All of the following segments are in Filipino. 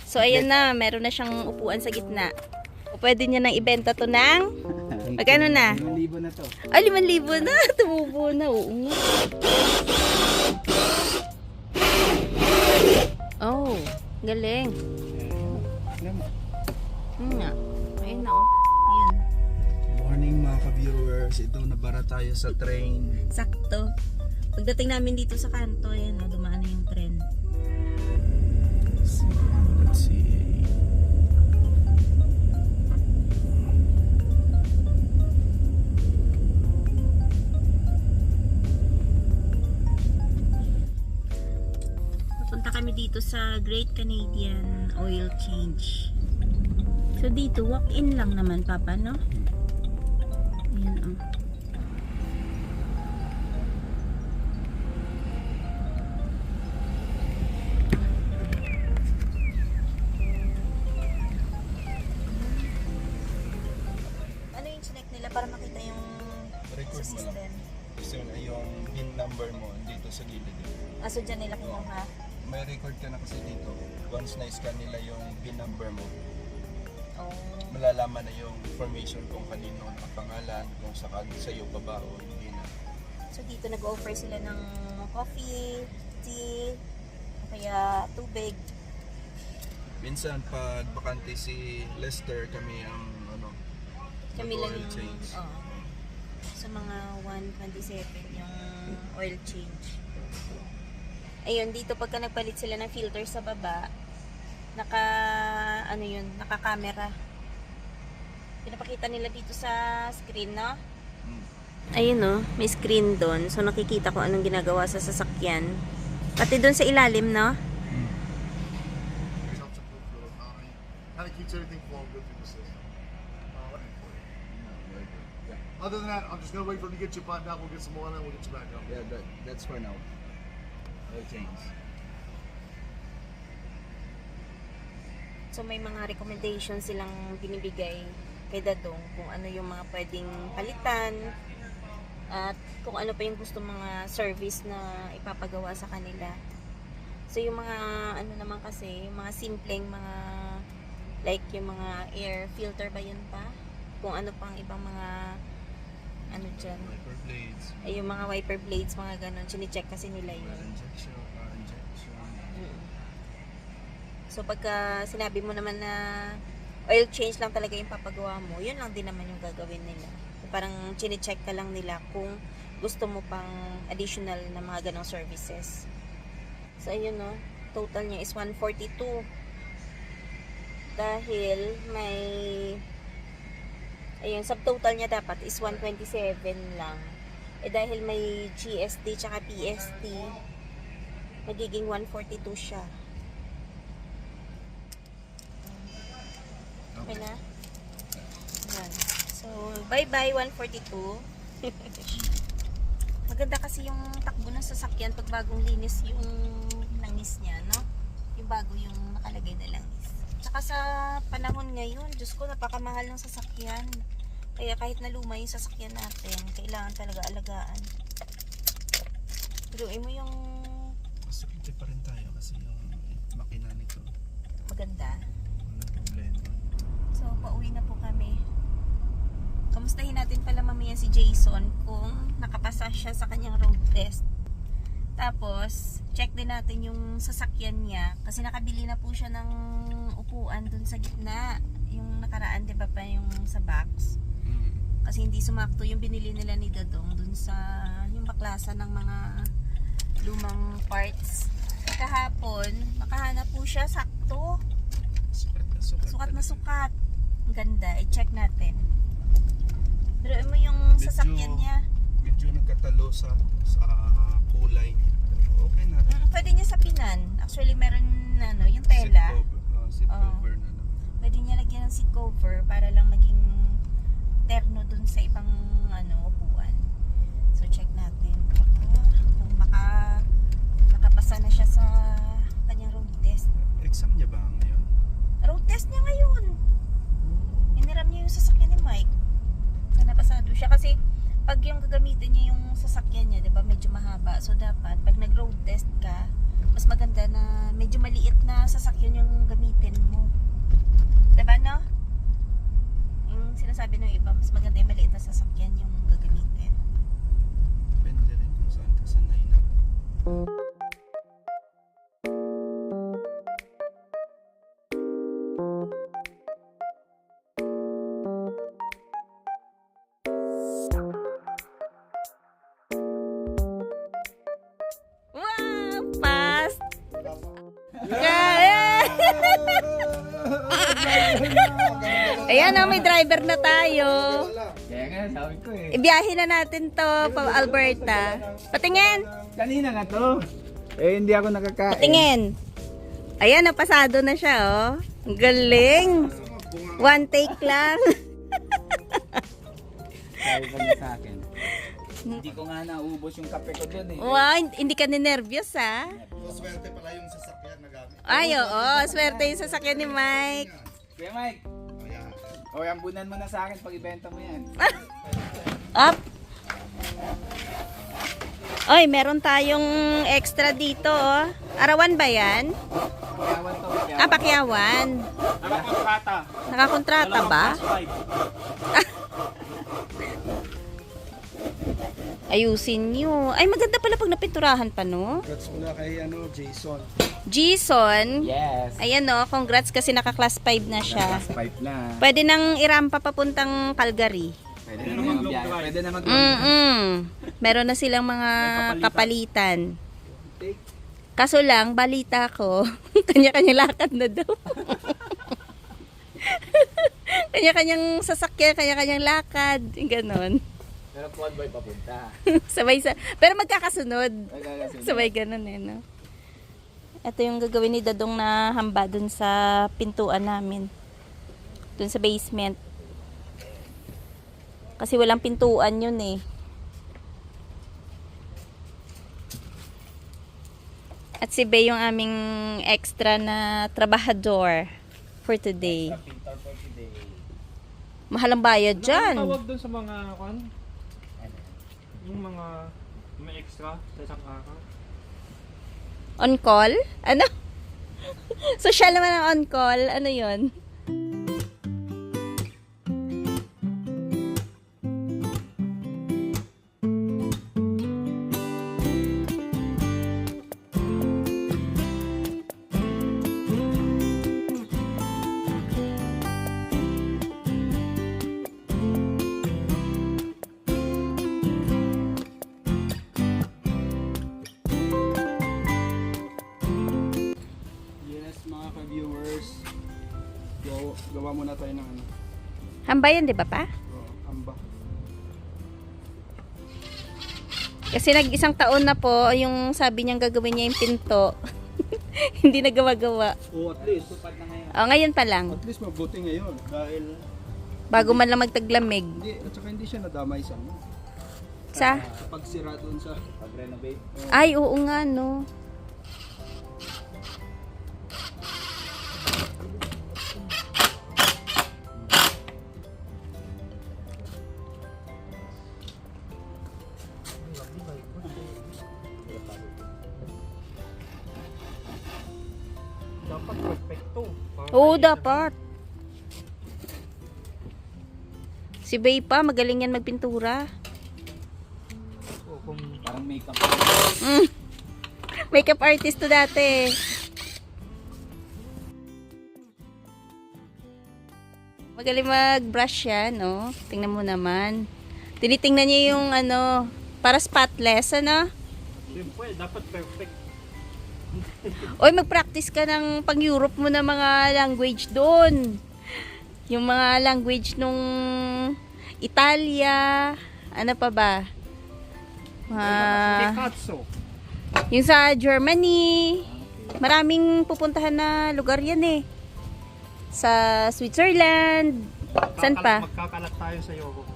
So ayan na, meron na siyang upuan sa gitna. Pwede niya nang ibenta to ng magkano na? 5,000 na to. Ay, 5,000 na. Tumubo na. Oo nga. Oh, galing. Alam mo. Nga. Ayun na oh. Ayun. Morning mga ka-viewers. Ito, nabara tayo sa train. Sakto. Pagdating namin dito sa kanto, ayan oh, dumaan na yung tren. Let's see. Punta kami dito sa Great Canadian Oil Change. So dito, walk-in lang naman, Papa, no? Ayan, oh. Ano yung chinek nila para makita yung Record sa mo lang. system? Kasi yung PIN number mo dito sa gilid. So dyan nila kinuha. May record ka na kasi dito. Once na-scan nila yung PIN number mo, Oh. malalaman na yung information kung kanino ang pangalan, kung sa iyo ba ba o hindi na. So dito nag-offer sila ng coffee, tea, o kaya tubig. Minsan pag bakante si Lester, kami ang Kami lang oil yung, change. sa mga 127 yung oil change. Ayun, dito pagka nagpalit sila ng filter sa baba, naka-camera. Pinapakita nila dito sa screen, no? Ayun, no? May screen doon. So, nakikita ko anong ginagawa sa sasakyan. Pati doon sa ilalim, no? Kind of keeps everything flowing good through the system. Other than that, I'm just gonna wait for him to get you buttoned up. We'll get some more, and then we'll get you back up. Yeah, that's for now. Oil change. So, may mga recommendations silang binibigay kay Dadong kung ano yung mga pwedeng palitan at kung ano pa yung gusto mga service na ipapagawa sa kanila. So, yung mga ano naman kasi, yung mga simpleng mga like yung mga air filter ba yun pa? Kung ano pang ibang mga ano dyan. Wiper blades. Ay, yung mga wiper blades, mga ganon. Chine-check kasi nila yun. Injection. So pagka sinabi mo naman na oil change lang talaga yung papagawa mo, yun lang din naman yung gagawin nila. Parang chine-check ka lang nila kung gusto mo pang additional na mga ganong services. So ayun no, total niya is 142. Dahil may ayun, subtotal niya dapat is 127 lang. Eh dahil may GST tsaka PST, magiging 142 siya. Okay na? Ayan. So, bye-bye 142. Maganda kasi yung takbo ng sasakyan pag bagong linis yung langis niya, no? Yung bago yung nakalagay na langis. Tsaka sa panahon ngayon, Diyos ko, napakamahal ng sasakyan. Kaya kahit na luma yung sasakyan natin, kailangan talaga alagaan. Piruin mo yung Masakit pa rin tayo kasi yung makina nito. maganda. Walang problema. So, pauwi na po kami. Kamustahin natin pala mamaya si Jason kung nakapasa siya sa kanyang road test. Tapos, check din natin yung sasakyan niya. Kasi nakabili na po siya ng upuan dun sa gitna. Yung nakaraan, di ba pa yung sa box? Kasi hindi sumakto yung binili nila ni Dadong dun sa yung baklasa ng mga lumang parts. Kahapon, makahanap po siya sakto. Sukat na sukat. Ang ganda. I-check natin. Pero mo yung sasakyan niya. Medyo nagkatalo sa kulay niya. Pero okay na. Pwede niya sapinan. Actually, meron ano, yung tela. Seat cover na naman. Pwede niya lagyan ng seat cover para lang maging terno dun sa ibang ano, upuan. So, check natin. Baka nakapasa na siya sa kanyang road test. Exam niya ba ngayon? Road test niya ngayon. Iniram niya yung sasakyan ni Mike. So, napasado siya kasi pag yung gagamitin niya yung sasakyan niya, 'di ba, medyo mahaba. So dapat pag nag-road test ka, mas maganda na medyo maliit na sasakyan yung Wow! Fast! Yeah! Ayan o, may driver na tayo. Kaya nga, sabi ko eh. Ibiyahin na natin to pa Alberta. Patingin! Kanina nga to. Eh, hindi ako nakakain. Patingin! Ayan, napasado na siya oh. Ang galing! One take lang. Sabi ko niya sa akin. Hindi ko nga naubos yung kape ko dun eh. Wow, hindi ka ninervyos ha? Swerte pala yung sasakyan na gamit. Ay, oo. Swerte yung sasakyan ni Mike. Kuya Mike, o ambunan mo na sa akin pag ibenta mo yan. Up! Oy, meron tayong extra dito oh. Arawan ba yan? Pakyawan to, pakyawan. Ah, Pakyawan. Nakakontrata. Nakakontrata ba? Ayusin nyo. Ay, maganda pala pag napinturahan pa, no? Congrats muna kay Jason. Jason. Yes. Ayan, no? Congrats kasi naka-class 5 na siya. Pipe na. Pwede nang irampa papuntang Calgary. Pwede na mag-biyahe. Pwede na mag Meron na silang mga kapalitan. Kaso lang, balita ko, kanya-kanya lakad na daw. Kanya-kanyang sasakyan, kanya-kanyang lakad. Ganon. Pero quad boy papunta. Sabay sa... Pero magkakasunod. Magkakasunod. Sabay ganun eh, no? Ito yung gagawin ni Dadong na hamba dun sa pintuan namin. Dun sa basement. Kasi walang pintuan yun eh. At si Bey yung aming extra na trabahador for today. Pintor for today. Mahal ang bayad dyan. Tawag doon sa mga yung mga may extra sa isang araw. On call? Ano? Social naman ang on call. Ano yun? Yes, mga ka-viewers. Gawa muna tayo ng ano. Hambayan, di ba pa? Amba. Kasi nag-isang taon na po, yung sabi niyang gagawin niya yung pinto. Hindi na gawa-gawa. Oh, at least. Tupad na ngayon. O, ngayon pa lang. At least mabuti ngayon. Dahil Bago man lang magtaglamig. hindi, at saka hindi siya nadamay sa ano. Sa? Sa pagsira doon sa Pag-renovate. Ay, oo nga, no. Dapat perfecto. Oo, dapat. Si Bay pa, magaling yan magpintura. O kung Parang makeup. Makeup artist to dati. Magaling mag-brush yan, no? Tingnan mo naman. Tinitingnan niya yung ano, para spotless, ano? siyempre, dapat perfect. Oy, mag-practice ka ng pang-Europe mo na mga language doon. Yung mga language nung Italia, ano pa ba? Picasso. Yung sa Germany, maraming pupuntahan na lugar yan eh. Sa Switzerland, saan pa? Magkakalat tayo sa Europe.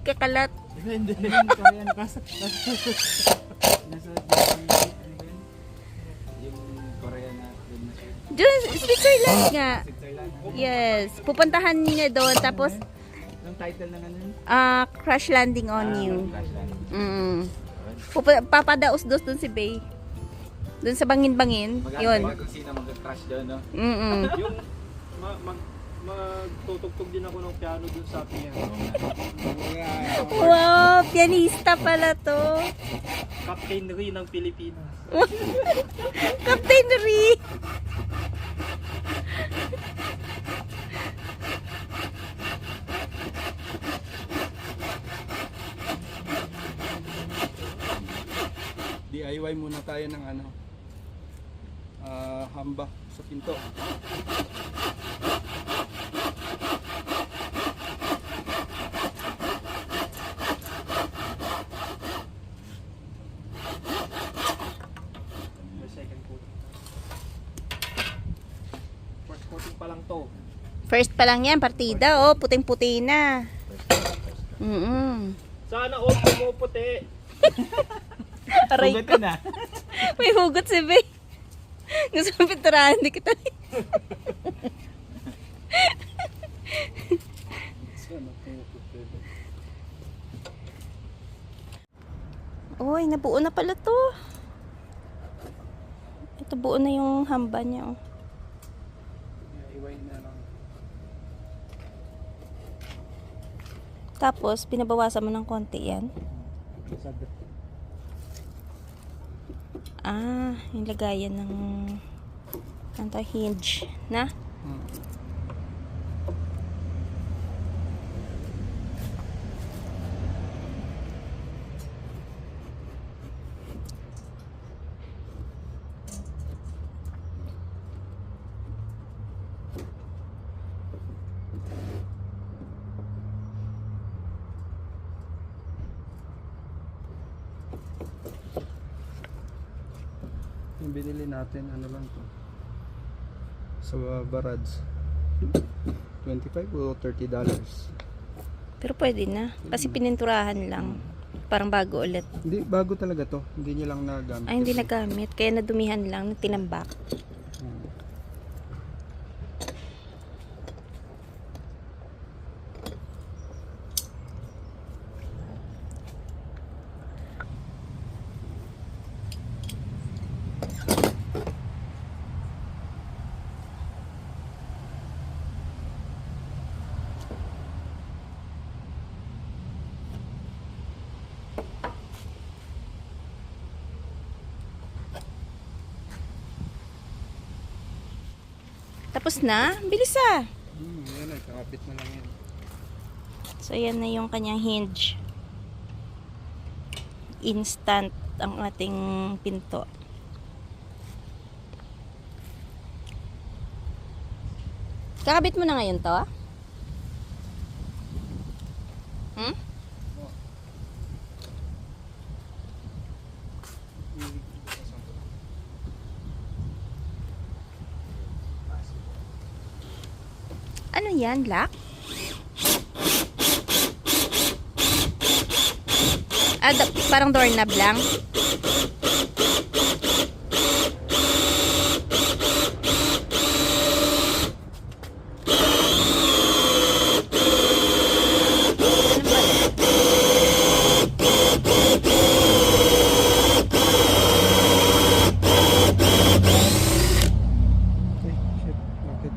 Kakalat. Hindi. Korean. Nasa yung Korean na din na siya. Diyan, Switzerland nga. Switzerland. Yes, pupuntahan niya doon tapos Yung title ng ano yun? Crash Landing on You. Crash Landing. Papadaos-dos doon si Bay. Doon sa bangin-bangin. Mag-antay Yun. ka kung sino mag-crash doon, no? Yung magtutugtog din ako ng piano dun sa piano. Wow, pianista pala to. Captain Ri ng Pilipinas. Captain Ri. DIY muna tayo ng ano, hamba sa pinto. May second coating. First coating pa lang to. First pa lang yan, partida. Oh, puting-puti na. Sana all pumuputi. Aray Hugot ko. na. May hugot si Bey. Gusto mo pinturahan, di kita. Uy, nabuo na pala to. Ito buo na yung hamba niya. Oh. DIY na lang. Tapos, pinabawasan mo ng konti yan. Ah, yung lagayan ng hinge na. Yung binili natin, ano lang to? Sa Barads. 25 o $30. Pero pwede na. Kasi pininturahan lang. Parang bago ulit. Hindi, bago talaga to. Hindi niya lang nagamit. Ay, hindi nagamit. Kaya nadumihan lang, tinambak. Tapos na? Bilis ah. Yan ay, kakapit na lang yan. So, ayan na yung kanyang hinge. Instant ang ating pinto. Kakabit mo na ngayon to? Hmm? Ano yan, lock? Ah, parang doorknob lang. Ano ba? Ay, shit. Bakit?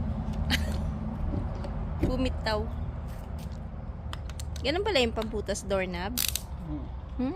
Bumitaw. Ganun pala yung pambutas doorknob. Hmm.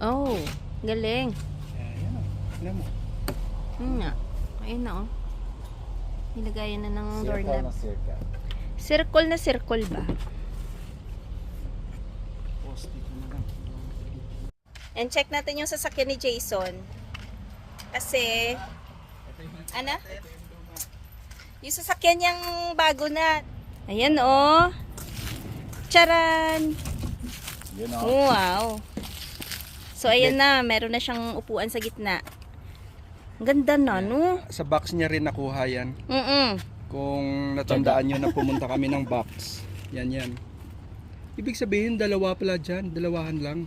Oh, galing. Ayan o. Alam mo. Nga. Ayun na oh. Nilagayan na ng doorknob. Circle. Circle na circle ba? Post dito na lang. And check natin yung sasakyan ni Jason. Kasi, ano? Yung sasakyan niyang bago na. Ayan oh. Charan! Yun o. Wow. So, ayan na. Meron na siyang upuan sa gitna. Ang ganda na, no? Sa box niya rin nakuha yan. Kung natandaan nyo na pumunta kami ng box. Yan yan. Ibig sabihin, dalawa pala dyan. Dalawahan lang.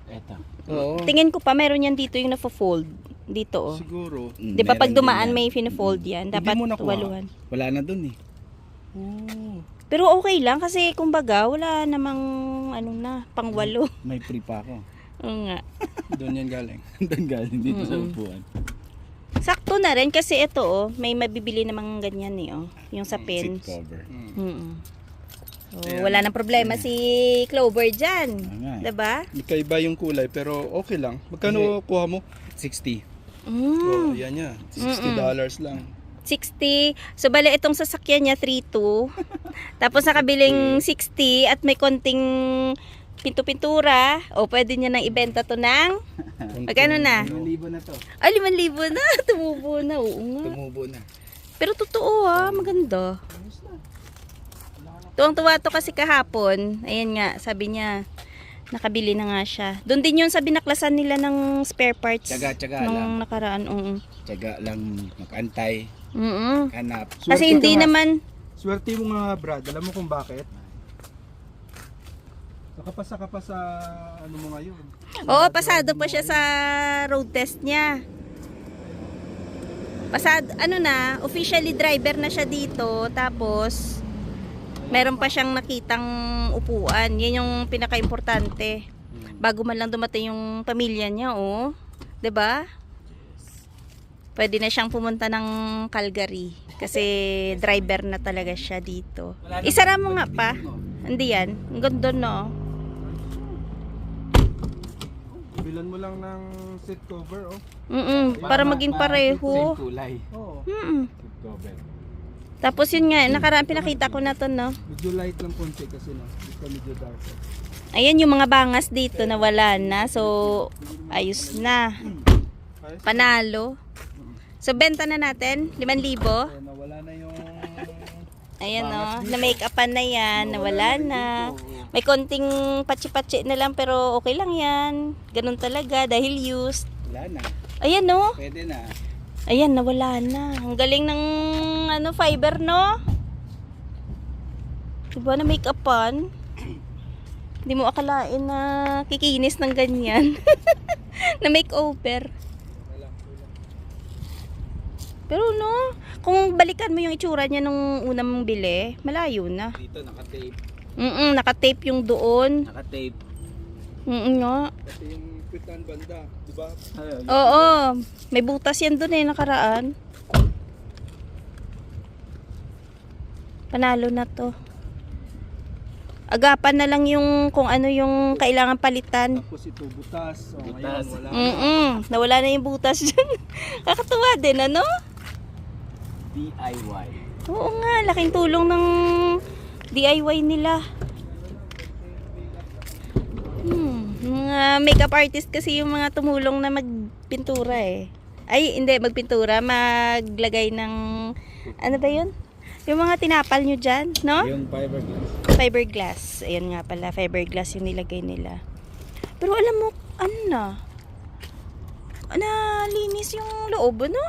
Eto. Oo. Tingin ko pa, meron yan dito yung na-fold. Dito, oh. Siguro. Di ba pag dumaan may fina-fold yan? Dapat mo nakuha. waluhan. Wala na dun eh. Oo. Pero okay lang kasi kumbaga wala namang ano na, pangwalo. May free pa ako. Oo nga. Doon yan galing. Doon galing dito sa upuan. Sakto na rin kasi ito oh, may mabibili namang ganyan eh oh, yung sa pins. Seat cover. So, Ayan. wala nang problema si Clover dyan. nga eh. Diba? Magkaiba yung kulay pero okay lang. Magkano kuha mo? 60. Oh, yan niya. $60 lang. 60. So, bale itong sasakyan niya, 3.2. Tapos nakabiling 60 at may konting pinto-pintura. O, pwede niya nang ibenta to ng... Magkano na? 5,000 na to. Ay, 5,000 na. Tumubo na. Oo nga. Tumubo na. Pero totoo ha, maganda. Tuwang-tuwa to kasi kahapon. Ayan nga, sabi niya, nakabili na nga siya. Doon din yun sa binaklasan nila ng spare parts. Tsaga-tsaga nung lang. nakaraan. Tiyaga lang mag-antay, Mm-mm. hanap. Kasi hindi naman, Swerte mo nga Brad, alam mo kung bakit? Nakapasa ka pa sa ano mo ngayon. oo, pasado pa siya sa road test niya. Pasado, ano na, officially driver na siya dito. Tapos, meron pa siyang nakitang upuan. Yan yung pinaka-importante. Bago man lang dumating yung pamilya niya, oh. 'Di ba? Pwede na siyang pumunta ng Calgary. Kasi driver na talaga siya dito. Isara mo nga pa. Hindi yan. Ang ganda no. Bilan mo lang ng seat cover, oh. Para maging pareho. Same kulay. Oo. Seat cover. Tapos yun nga, nakaraan pinakita ko na to, no? Medyo light lang konti kasi no. Ito medyo darker. Ayan yung mga bangas dito na wala na. So, ayos na. Panalo. So, benta na natin. 5,000. Kaya nawala na yung Ayan o. Na-make-upan na yan. Nawala na. May konting patsi-patsi na lang pero okay lang yan. Ganun talaga dahil used. Wala na. Ayan o. Pwede na. Ayan, nawala na. Ang galing ng ano, fiber, no? Diba na make-upan? Hindi mo akalain na kikinis ng ganyan. Na makeover. Pero no, kung balikan mo yung itsura niya nung unang mong bili, malayo na. Dito naka-tape. Naka-tape yung doon. Naka-tape. Nga. kasi yung kwitan banda, di ba? Oo, may butas yan doon eh, nakaraan. Panalo na to. Agapan na lang yung kung ano yung kailangan palitan. Tapos ito butas. Oh, Butas. ngayon wala. Nawala na yung butas dyan. Kakatuwa din, ano? DIY. Oo nga, laking tulong ng DIY nila. Mga makeup artist kasi yung mga tumulong na magpintura eh. Ay, hindi, magpintura, maglagay ng, ano ba yun? Yung mga tinapal nyo dyan, no? Yung fiberglass. Fiberglass. Ayun nga pala, fiberglass yung nilagay nila. Pero alam mo, ano na? Linis yung loob, no?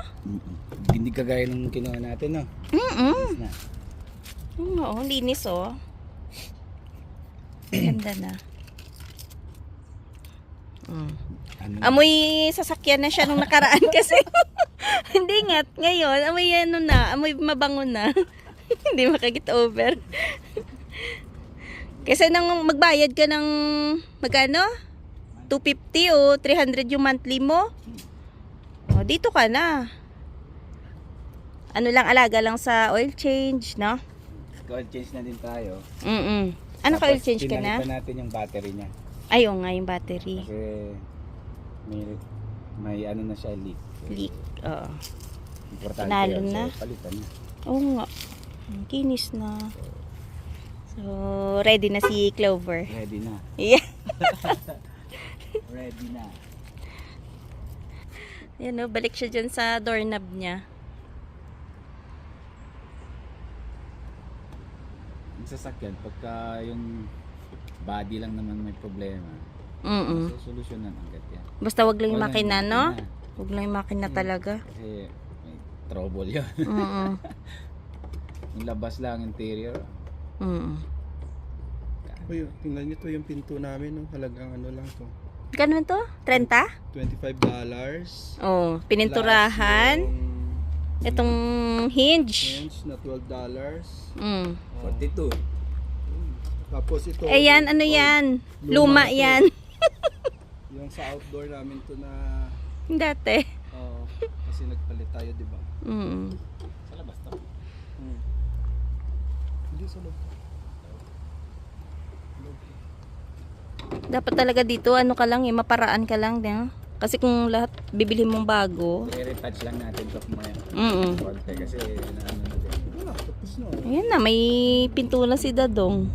Hindi kagaya nung kinuha natin, no? Na. Oo, linis oh. Ganda na. Ano? Amoy sasakyan na siya nung nakaraan kasi. Hindi nga, ngayon, amoy ano na, amoy mabango na. Hindi makagit over. Kasi nang magbayad ka ng magkano? 250 o 300 yung monthly mo. O, dito ka na. Ano lang, alaga lang sa oil change, no? Oil change na din tayo. Ano ka oil change ka na? Pinalitan natin yung battery niya. Ayun nga, yung battery. Kasi may ano na siya, leak. Leak. Oo. Importante Panalo yan. na. So, palitan na. Oo nga. Ang kinis na. So, ready na si Clover. Ready na. Yeah. Ready na. Yan o, balik siya dyan sa doorknob niya. Yung sasakyan, pagka yung body lang naman may problema, solusyonan agad yan. Basta wag lang yung Wala makina, yung no? makina. Wag lang yung makina talaga. Kasi may trouble yun. Yung labas lang, interior. Uy, tingnan nyo to yung pinto namin, no? Halagang ano lang to. Ganun to? 30? $25. Oh, pininturahan. Itong hinge. Hinge na $12. 42. Tapos ito. Ayan, ano yan? Luma to. yan. Yung sa outdoor namin to na Dati. Kasi nagpalit tayo, di ba? Sa labas to. Hindi sa loob. Dapat talaga dito, ano ka lang maparaan ka lang. Kasi kung lahat bibili mong bago. I-retouch lang natin to kumaya. Konti kasi na ano na din. Wala, tapos na. Ayan na, may pintura si Dadong.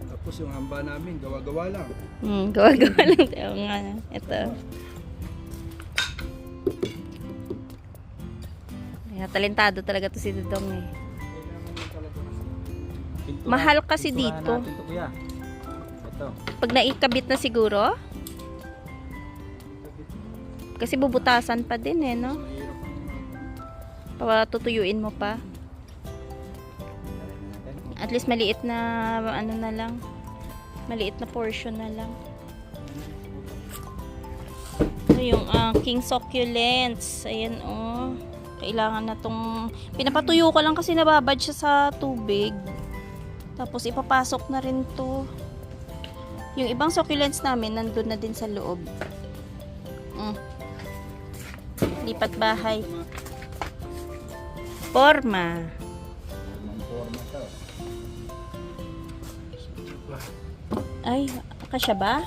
Tapos yung hamba namin, gawa-gawa lang. Gawa-gawa lang tayo nga. Ito. Kaya talentado talaga to si Dadong eh. Mahal kasi Pinturahan dito. natin to, kuya. Ito. Pag naikabit na siguro. Kasi bubutasan pa din eh, no? Tutuyuin mo pa. At least maliit na ano na lang. Maliit na portion na lang. Ito yung king succulents. Ayan oh. Kailangan na tong pinapatuyo ko lang kasi nababad siya sa tubig. Tapos ipapasok na rin to. Yung ibang succulents namin nandun na din sa loob. Lipat bahay. Forma. Forma to. Ay, kasya ba?